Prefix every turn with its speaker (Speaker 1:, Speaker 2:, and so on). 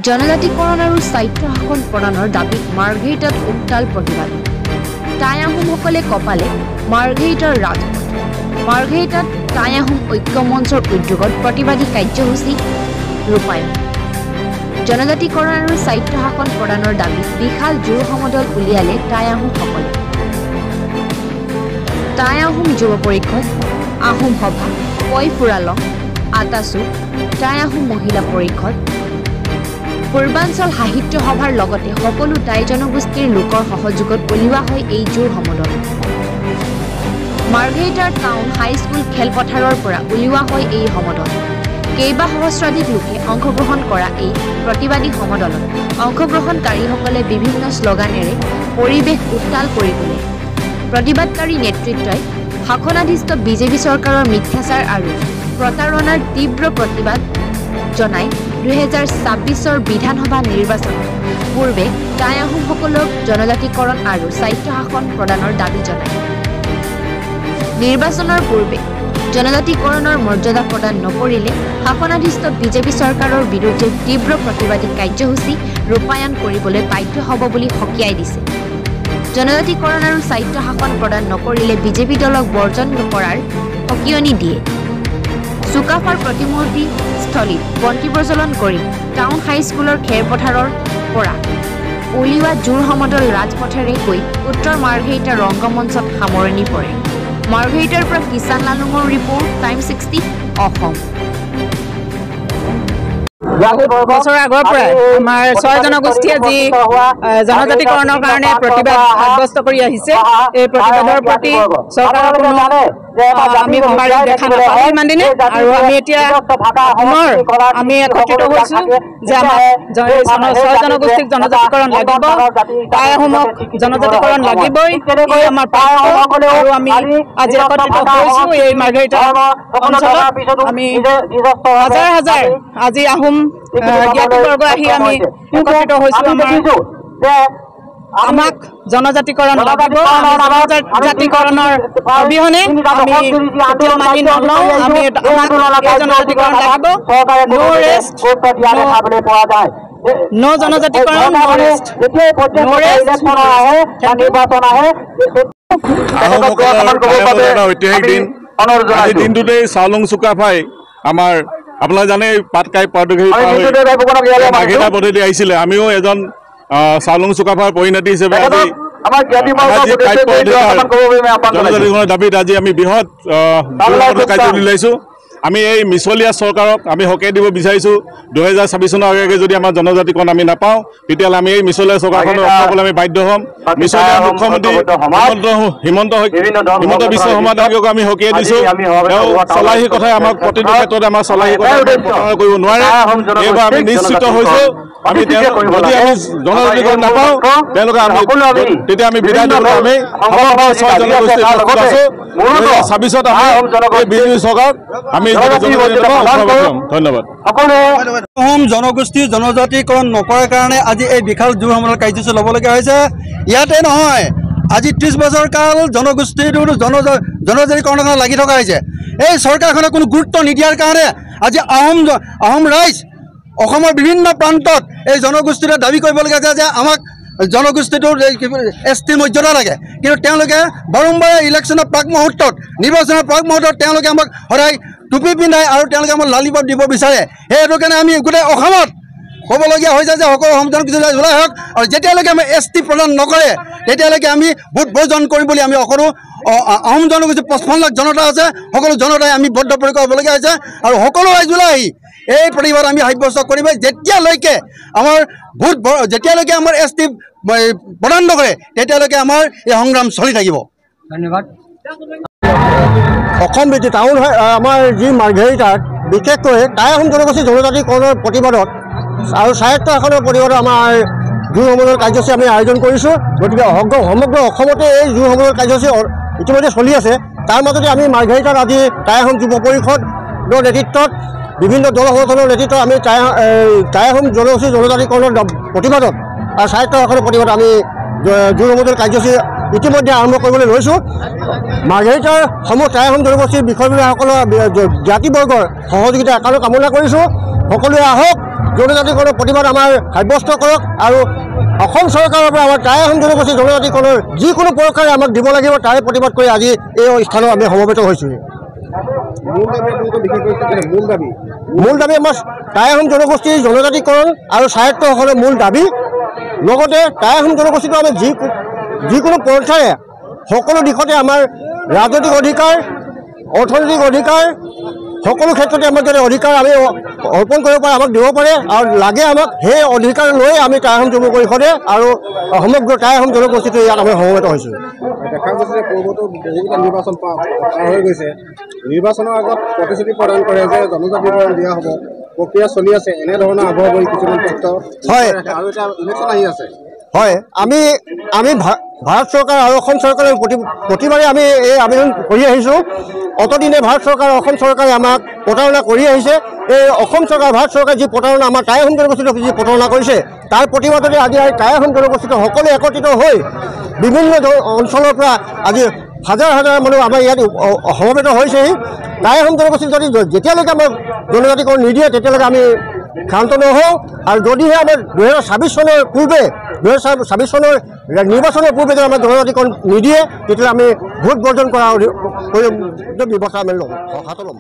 Speaker 1: জনজাতিকৰণ আৰু স্বায়ত্ব শাসন প্ৰদানৰ দাবীত মাৰ্ঘেৰিটাত উত্তাল প্ৰতিবাদ। টাই আহোমসকলে কপালে মাৰ্ঘেৰিটাৰ ৰাজপথ। মাৰ্ঘেৰিটাত টাই আহোম ঐক্য মঞ্চৰ উদ্যোগত প্ৰতিবাদী কাৰ্যসূচী ৰূপায়ণ। জনজাতিকৰণ আৰু স্বায়ত্ব শাসন প্ৰদানৰ দাবীত বিশাল জোৰ সমদল উলিয়ালে টাই আহোমসকলে। টাই আহোম যুৱ পৰিষদ, আহোম সভা, পই ফুৰালং, আটাচু, টাই আহোম মহিলা পৰিষদ, পূৰ্বাঞ্চল সাহিত্য সভাৰ লগতে সকলো টাই জনগোষ্ঠীৰ লোকৰ সহযোগত উলিওৱা হয় এই জোৰ সমদল। মাৰ্ঘেৰিটাৰ টাউন হাইস্কুল খেলপথাৰৰ পৰা উলিওৱা হয় এই সমদল। কেইবা সহস্ৰাধিক লোকে অংশগ্ৰহণ কৰা এই প্ৰতিবাদী সমদলত অংশগ্ৰহণকাৰীসকলে বিভিন্ন শ্লোগানেৰে পৰিৱেশ উত্তাল কৰি তোলে। প্ৰতিবাদকাৰী নেতৃত্বই শাসনাধীষ্ঠ বিজেপি চৰকাৰৰ মিথ্যাচাৰ আৰু প্ৰতাৰণাৰ তীব্ৰ প্ৰতিবাদ জনাই 2026 বিধানসভা নিৰ্বাচনত পূৰ্বে টাই আহোমসকলক জনজাতিকৰণ আৰু স্বায়ত্ব শাসন প্ৰদানৰ দাবী জনায়। নিৰ্বাচনৰ পূৰ্বে জনজাতিকৰণৰ মৰ্যাদা প্ৰদান নকৰিলে শাসনাধীষ্ঠ বিজেপি চৰকাৰৰ বিৰুদ্ধে তীব্ৰ প্ৰতিবাদী কাৰ্যসূচী ৰূপায়ণ কৰিবলৈ বাধ্য হ'ব বুলি সকীয়াই দিছে। জনজাতিকৰণ আৰু স্বায়ত্ব শাসন প্ৰদান নকৰিলে বিজেপি দলক বৰ্জন কৰাৰ সকীয়নি দিয়ে। চুকাফাৰ প্ৰতিমূৰ্তি স্থলীত বন্তি প্ৰজ্বলন কৰি টাউন হাইস্কুলৰ খেলপথাৰৰ পৰা উলিওৱা জোৰ সমদল ৰাজপথেৰে গৈ উত্তৰ মাৰ্ঘেৰিটা ৰংগমঞ্চত সামৰণি পৰে। মাৰ্ঘেৰিটাৰ পৰা কিষাণ লালুঙৰ ৰিপৰ্ট, টাইম 60 অসম।
Speaker 2: বছৰ আগৰ পৰাই আমাৰ 6 জনগোষ্ঠীয়ে যি জনজাতিকৰণৰ কাৰণে প্ৰতিবাদ সাব্যস্ত কৰি আহিছে, এই প্ৰতিবাদৰ প্ৰতি চৰকাৰৰ কোনো আমি দেখা নাপাওঁ ইমান দিনে। আৰু আমি এতিয়া পুনৰ আমি একত্ৰিত হৈছোঁ যে আমাক 6 জনগোষ্ঠীক জনজাতিকৰণ লাগিব, টাই আহোমক জনজাতিকৰণ লাগিবই, এই আমাৰ প্ৰাপ্য। আৰু আমি আজি একত্ৰিত হৈছোঁ এই মাৰ্ঘেৰিটা অঞ্চলত। আমি হাজাৰ হাজাৰ আজি আহোম জ্ঞাতিবৰ্গ আহি আমি একত্ৰিত হৈছোঁ। আমাক জনজাতিকৰণ লাগিব, জনজাতিকৰণৰ অবিহনে আমি কেতিয়াও মানি নলওঁ। আমি আমাক জনজাতিকৰণ লাগিব। নো ৰেষ্ট, নো জনজাতিকৰণ, নো ৰেষ্ট, নো ৰেষ্ট।
Speaker 3: ঐতিহাসিক দিন। আজি দিনটোতেই চাওলুং চুকাফাই আমাৰ আপোনালোকে জানে পাটকাই মাৰ্ঘেৰিটা পদ্ধতি আহিছিলে। আমিও এজন চাওলুং চুকাফাৰ পৰিণতি হিচাপে জনজাতিকৰণৰ দাবীত আজি আমি বৃহৎ কাৰ্য উলিয়াইছোঁ। আমি এই মিছলীয়া চৰকাৰক আমি সকীয়াই দিব বিচাৰিছোঁ। 2026 চনৰ আগে যদি আমাৰ জনজাতিকৰণ আমি নাপাওঁ, তেতিয়াহ'লে আমি এই মিছলীয়া চৰকাৰখনক ৰখাবলৈ আমি বাধ্য হ'ম। মিছলীয়া মুখ্যমন্ত্ৰী হিমন্ত বিশ্ব শৰ্মাদেৱক আমি সকীয়াই দিছোঁ। তেওঁ চলাহী কথাই আমাক প্ৰতিটো ক্ষেত্ৰতে আমাৰ চলাহী কথা প্ৰতাৰণা কৰিব নোৱাৰে। এইবাৰ আমি নিশ্চিত হৈছোঁ আমি যদি আমি জনজাতিকৰণ নাপাওঁ, তেওঁলোকে তেতিয়া আমি বিদায় দিবলৈ আমি 6 জনগোষ্ঠীৰ পক্ষত আছোঁ। 2026 আমি এই বিজেপি চৰকাৰক আমি ধন্যবাদ।
Speaker 4: অসম জনগোষ্ঠীৰ জনজাতিকৰণ নকৰাৰ কাৰণে আজি এই বিশাল জোৰ সমদল কাৰ্যসূচী ল'বলগীয়া হৈছে। ইয়াতে নহয়, আজি 30 বছৰ কাল জনগোষ্ঠীটোৰ জনজাতিকৰণৰ কাৰণে লাগি থকা হৈছে। এই চৰকাৰখনে কোনো গুৰুত্ব নিদিয়াৰ কাৰণে আজি আহোম ৰাইজ অসমৰ বিভিন্ন প্ৰান্তত এই জনগোষ্ঠীটোৱে দাবী কৰিবলগীয়া হৈছে যে আমাক জনগোষ্ঠীটোৰ ST মৰ্যাদা লাগে। কিন্তু তেওঁলোকে বাৰম্বাৰ ইলেকশ্যনৰ প্ৰাক মুহূৰ্তত, নিৰ্বাচনৰ প্ৰাক মুহূৰ্তত তেওঁলোকে আমাক সদায় টুপি পিন্ধাই আৰু তেওঁলোকে আমাক লালিপাত দিব বিচাৰে। সেইটো কাৰণে আমি গোটেই অসমত ক'বলগীয়া হৈছে যে সকলো অসম জনগোষ্ঠী জোলাই হওক। আৰু যেতিয়ালৈকে আমি ST প্ৰদান নকৰে, তেতিয়ালৈকে আমি ভোট বৰ্জন কৰিম বুলি আমি সকলো আহোম জনগোষ্ঠী 55 লাখ জনতা আছে, সকলো জনতাই আমি বদ্ধপৰিকৰ হ'বলগীয়া হৈছে। আৰু সকলো ৰাইজলৈ আহি এই প্ৰতিবাদ আমি সাব্যস্ত কৰিম যেতিয়ালৈকে আমাৰ যেতিয়ালৈকে আমাৰ ST প্ৰদান নকৰে, তেতিয়ালৈকে আমাৰ এই সংগ্ৰাম চলি থাকিব। ধন্যবাদ।
Speaker 5: অসম টাউন আমাৰ যি মাৰ্ঘেৰিটাত বিশেষকৈ টাই আহোম জনগোষ্ঠী জনজাতিকৰণৰ প্ৰতিবাদত আৰু স্বায়ত্ব শাসনৰ প্ৰতিবাদত আমাৰ জোৰ সমদল কাৰ্যসূচী আমি আয়োজন কৰিছোঁ। গতিকে সমগ্ৰ অসমতে এই জোৰ সমদল কাৰ্যসূচী ইতিমধ্যে চলি আছে। তাৰ মাজতে আমি মাৰ্ঘেৰিটাত আজি টাই আহোম যুৱ পৰিষদৰ নেতৃত্বত বিভিন্ন দল সংগঠনৰ নেতৃত্বত আমি টাই আহোম জনগোষ্ঠী জনজাতিকৰণৰ প্ৰতিবাদত আৰু স্বায়ত্ব শাসনৰ প্ৰতিবাদত আমি জোৰ সমদল কাৰ্যসূচী ইতিমধ্যে আৰম্ভ কৰিবলৈ লৈছোঁ। মাৰ্ঘেৰিটাৰ টাই আহোম জনগোষ্ঠীৰ বিষয়ববীয়াসকলৰ জ্ঞাতিবৰ্গৰ সহযোগিতা একালো কামনা কৰিছোঁ। সকলোৱে আহক, জনজাতিকৰণৰ প্ৰতিবাদ আমাৰ সাব্যস্ত কৰক আৰু অসম চৰকাৰৰ পৰা আমাৰ টাই আহোম জনগোষ্ঠী জনজাতিকৰণৰ যিকোনো প্ৰকাৰে আমাক দিব লাগিব তাৰে প্ৰতিবাদ কৰি আজি এই স্থানত আমি সমবেত হৈছোঁ। মূল দাবী আমাৰ টাই আহোম জনগোষ্ঠীৰ জনজাতিকৰণ আৰু স্বায়ত্তশাসনৰ মূল দাবী। লগতে টাই আহোম জনগোষ্ঠীটো আমি যিকোনো পন্থাৰে সকলো দিশতে আমাৰ ৰাজনৈতিক অধিকাৰ অৰ্থনৈতিক অধিকাৰ সকলো ক্ষেত্ৰতে আমাক যদি অধিকাৰ আমি অৰ্পণ কৰিব পাৰে আমাক দিব পাৰে আৰু লাগে আমাক সেই অধিকাৰ লৈ আমি টাই আহোম যুৱ পৰিষদে আৰু সমগ্ৰ টাই আহোম জনগোষ্ঠীটো ইয়াত আমি সমবেত হৈছোঁ।
Speaker 6: দেখা গৈছে যে পূৰ্বতো বহুকেইটা নিৰ্বাচন হৈ গৈছে, নিৰ্বাচনৰ আগত প্ৰতিশ্ৰুতি প্ৰদান কৰে যে জনজাতিকৰণ দিয়া হ'ব, প্ৰক্ৰিয়া চলি আছে, এনেধৰণৰ আৱহ কৰি কিছুমান তথ্য
Speaker 5: হয়
Speaker 6: আৰু এতিয়া ইলেকশ্যন আহি আছে।
Speaker 5: হয় আমি ভাৰত চৰকাৰ আৰু অসম চৰকাৰৰ প্ৰতিবাৰে আমি এই আবেদন কৰি আহিছোঁ। অতদিনে ভাৰত চৰকাৰ অসম চৰকাৰে আমাক প্ৰতাৰণা কৰি আহিছে। এই অসম চৰকাৰ ভাৰত চৰকাৰে যি প্ৰতাৰণা আমাৰ টাই আহোম জনগোষ্ঠীক যি প্ৰতাৰণা কৰিছে তাৰ প্ৰতিবাদতে আজি টাই আহোম জনগোষ্ঠীটো সকলোৱে একত্ৰিত হৈ বিভিন্ন অঞ্চলৰ পৰা আজি হাজাৰ হাজাৰ মানুহ আমাৰ ইয়াত সমবেত হৈছেহি। টাই আহোম জনগোষ্ঠীক যদি যেতিয়ালৈকে আমাক জনজাতিকৰণ নিদিয়ে তেতিয়ালৈকে আমি ক্ষান্ত নহওঁ আৰু যদিহে আমাৰ 2026 চনৰ পূৰ্বে 2026 চনৰ নিৰ্বাচনৰ পূৰ্বে যদি আমাৰ জনজাতিকৰণ নিদিয়ে তেতিয়াহ'লে আমি ভোট বৰ্জন কৰাৰ ব্যৱস্থা আমি ল'ম হাতত ল'ম।